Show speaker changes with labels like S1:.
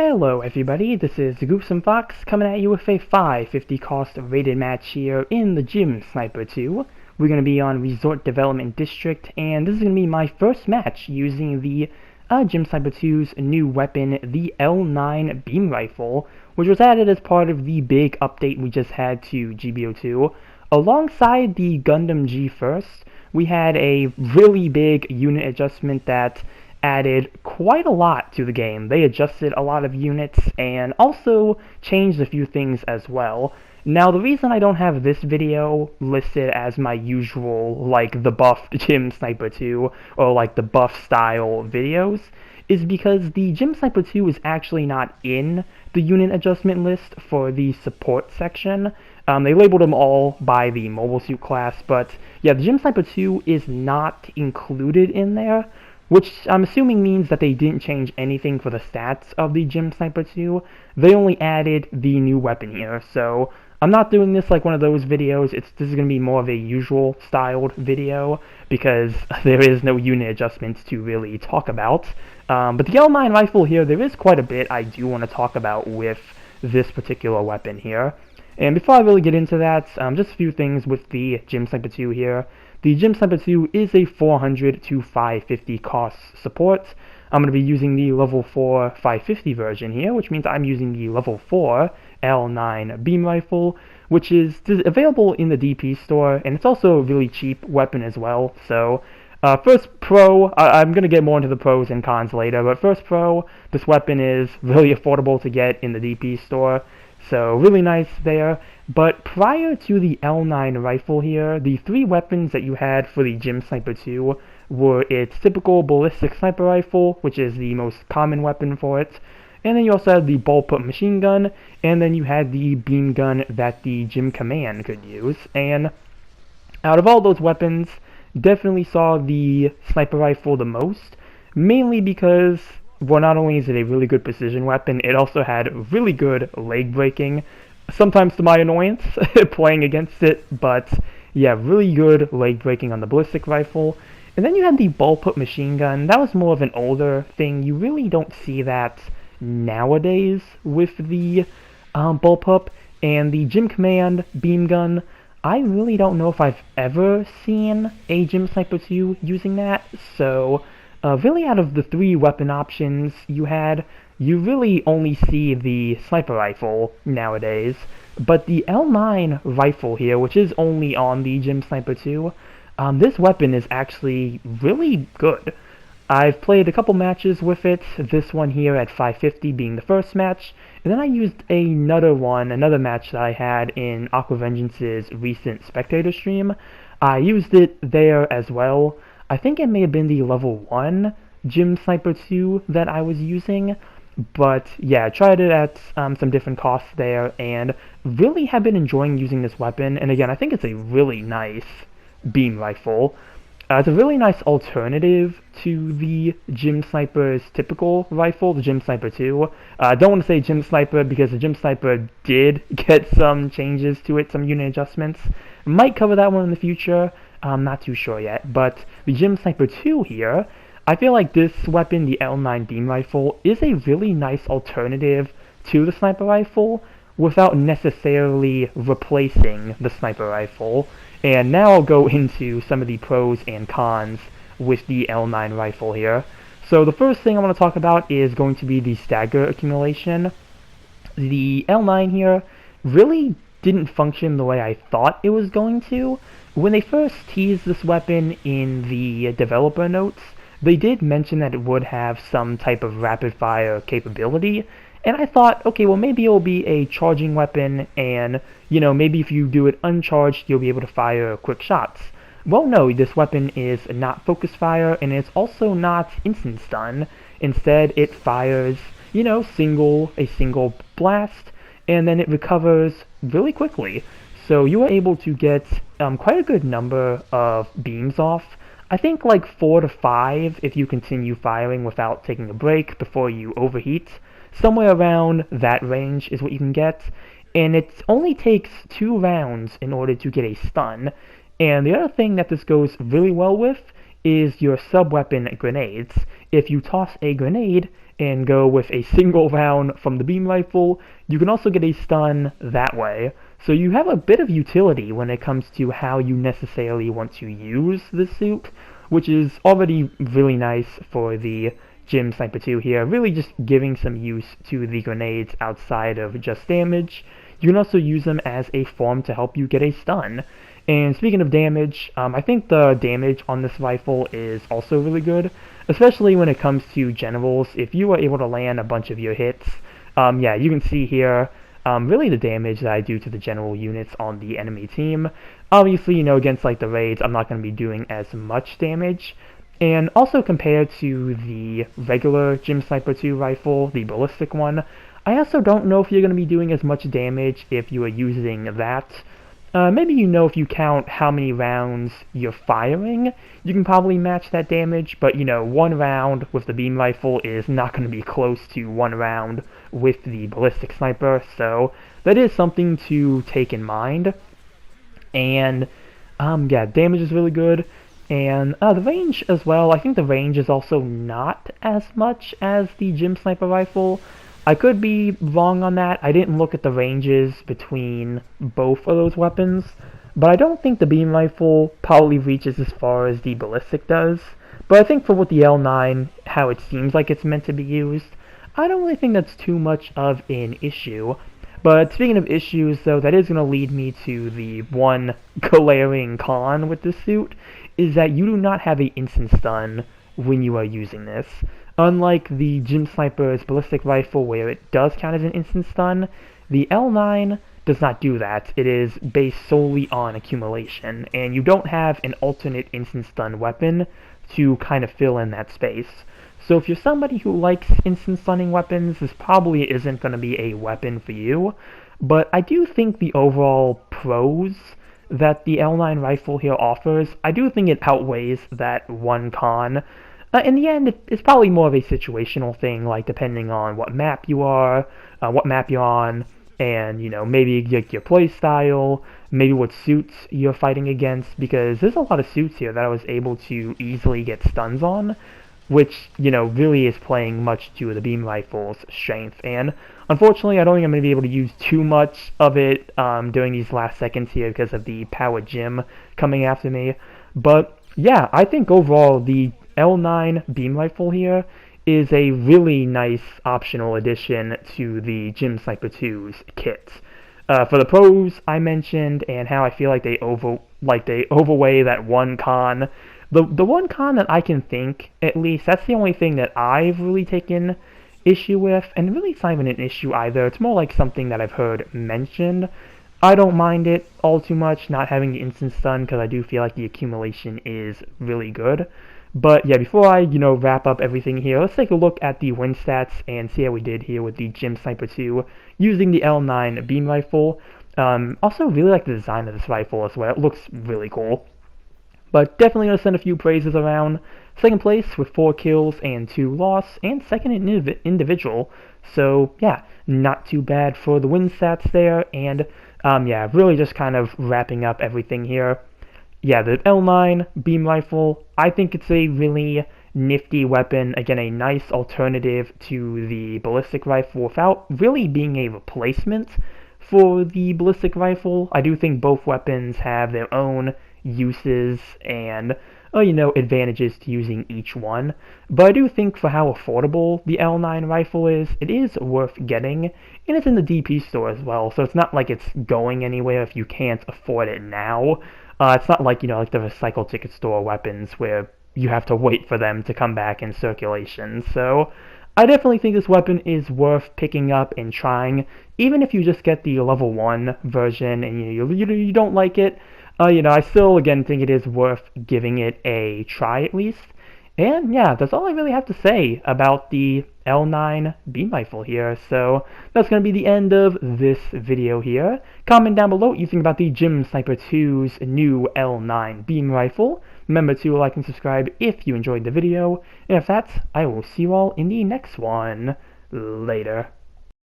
S1: Hello everybody, this is the Goofsome Fox coming at you with a 550 cost rated match here in the Gym Sniper 2. We're going to be on Resort Development District, and this is going to be my first match using the Gym Sniper 2's new weapon, the L-9 beam rifle, which was added as part of the big update we just had to GBO2. Alongside the Gundam G First, we had a really big unit adjustment that added quite a lot to the game. They adjusted a lot of units and also changed a few things as well. Now, the reason I don't have this video listed as my usual, like, the buffed Gym Sniper 2, or like the buff style videos, is because the Gym Sniper 2 is actually not in the unit adjustment list for the support section. They labeled them all by the mobile suit class, but yeah, the Gym Sniper 2 is not included in there, which I'm assuming means that they didn't change anything for the stats of the Gym Sniper 2. They only added the new weapon here, so I'm not doing this like one of those videos. This is going to be more of a usual styled video, because there is no unit adjustments to really talk about. But the L-9 rifle here, there is quite a bit I do want to talk about with this particular weapon here. And before I really get into that, just a few things with the Gym Sniper 2 here. The Gym Sniper 2 is a 400 to 550 cost support. I'm going to be using the level 4 550 version here, which means I'm using the level 4 L9 beam rifle, which is available in the DP store, and it's also a really cheap weapon as well. So, first pro, I'm going to get more into the pros and cons later, but first pro, this weapon is really affordable to get in the DP store. So really nice there. But prior to the L9 rifle here, the three weapons that you had for the Gym Sniper 2 were its typical ballistic sniper rifle, which is the most common weapon for it, and then you also had the bullpup machine gun, and then you had the beam gun that the Gym Command could use. And out of all those weapons, definitely saw the sniper rifle the most, mainly because, well, not only is it a really good precision weapon, it also had really good leg breaking, sometimes to my annoyance, playing against it, but yeah, really good leg breaking on the ballistic rifle. And then you had the bullpup machine gun. That was more of an older thing. You really don't see that nowadays with the bullpup. And the Gym Command beam gun, I really don't know if I've ever seen a Gym Sniper 2 using that, so really out of the three weapon options you had, you really only see the sniper rifle nowadays. But the L9 rifle here, which is only on the Gym Sniper 2, this weapon is actually really good. I've played a couple matches with it, this one here at 550 being the first match, and then I used another match that I had in Aqua Vengeance's recent spectator stream. I used it there as well. I think it may have been the level 1 Gym Sniper 2 that I was using, but yeah, I tried it at some different costs there, and really have been enjoying using this weapon. And again, I think it's a really nice beam rifle. It's a really nice alternative to the Gym Sniper's typical rifle, the Gym Sniper 2. I don't want to say Gym Sniper because the Gym Sniper did get some changes to it, some unit adjustments. Might cover that one in the future. I'm not too sure yet, but the Gym Sniper 2 here, I feel like this weapon, the L9 beam rifle, is a really nice alternative to the sniper rifle without necessarily replacing the sniper rifle. And now I'll go into some of the pros and cons with the L9 rifle here. So the first thing I want to talk about is going to be the stagger accumulation. The L9 here really didn't function the way I thought it was going to. When they first teased this weapon in the developer notes, they did mention that it would have some type of rapid fire capability, and I thought, okay, well maybe it'll be a charging weapon, and you know, maybe if you do it uncharged, you'll be able to fire quick shots. Well, no, this weapon is not focus fire, and it's also not instant stun. Instead, it fires, you know, a single blast, and then it recovers really quickly. So you are able to get quite a good number of beams off. I think like 4 to 5 if you continue firing without taking a break before you overheat. Somewhere around that range is what you can get. And it only takes 2 rounds in order to get a stun. And the other thing that this goes really well with is your sub-weapon grenades. If you toss a grenade and go with a single round from the beam rifle, you can also get a stun that way. So you have a bit of utility when it comes to how you necessarily want to use this suit, which is already really nice for the Gym Sniper 2 here, really just giving some use to the grenades outside of just damage. You can also use them as a form to help you get a stun. And speaking of damage, I think the damage on this rifle is also really good, especially when it comes to generals. If you are able to land a bunch of your hits, yeah, you can see here really the damage that I do to the general units on the enemy team. Obviously, you know, against like the raids, I'm not going to be doing as much damage. And also compared to the regular Gym Sniper 2 rifle, the ballistic one, I also don't know if you're going to be doing as much damage if you are using that. Maybe you know if you count how many rounds you're firing, you can probably match that damage, but you know, one round with the beam rifle is not going to be close to one round with the ballistic sniper, so that is something to take in mind. And yeah, damage is really good. And the range as well, I think the range is also not as much as the Gym Sniper rifle. I could be wrong on that. I didn't look at the ranges between both of those weapons, but I don't think the beam rifle probably reaches as far as the ballistic does. But I think for what the L-9, how it seems like it's meant to be used, I don't really think that's too much of an issue. But speaking of issues, though, that is going to lead me to the one glaring con with this suit, is that you do not have an instant stun when you are using this. Unlike the Gym Sniper's ballistic rifle where it does count as an instant stun, the L-9 does not do that. It is based solely on accumulation, and you don't have an alternate instant stun weapon to kind of fill in that space. So if you're somebody who likes instant stunning weapons, this probably isn't going to be a weapon for you. But I do think the overall pros that the L-9 rifle here offers, I do think it outweighs that one con. In the end, it's probably more of a situational thing, like depending on what map you are, what map you're on, and, you know, maybe your play style, maybe what suits you're fighting against, because there's a lot of suits here that I was able to easily get stuns on, which, you know, really is playing much to the beam rifle's strength. And unfortunately, I don't think I'm going to be able to use too much of it during these last seconds here because of the power gym coming after me. But yeah, I think overall the L-9 beam rifle here is a really nice optional addition to the Gym Sniper 2's kit. For the pros I mentioned and how I feel like they overweigh that one con. The one con that I can think, at least, that's the only thing that I've really taken issue with, and really it's not even an issue either. It's more like something that I've heard mentioned. I don't mind it all too much, not having the instant stun, because I do feel like the accumulation is really good. But yeah, before I, you know, wrap up everything here, let's take a look at the win stats and see how we did here with the Gym Sniper 2 using the L-9 beam rifle. Also really like the design of this rifle as well. It looks really cool. But definitely going to send a few praises around. Second place with 4 kills and 2 loss, and second in individual. So yeah, not too bad for the win stats there. And yeah, really just kind of wrapping up everything here. Yeah, the L-9 beam rifle, I think it's a really nifty weapon. Again, a nice alternative to the ballistic rifle without really being a replacement for the ballistic rifle. I do think both weapons have their own uses and, you know, advantages to using each one. But I do think for how affordable the L-9 rifle is, it is worth getting, and it's in the DP store as well, so it's not like it's going anywhere if you can't afford it now. It's not like, you know, like the recycle ticket store weapons where you have to wait for them to come back in circulation. So I definitely think this weapon is worth picking up and trying, even if you just get the level 1 version and you don't like it. You know, I still, again, think it is worth giving it a try at least. And yeah, that's all I really have to say about the L-9 beam rifle here. So that's going to be the end of this video here. Comment down below what you think about the Gym Sniper 2's new L-9 beam rifle. Remember to like and subscribe if you enjoyed the video. And if that's, I will see you all in the next one. Later.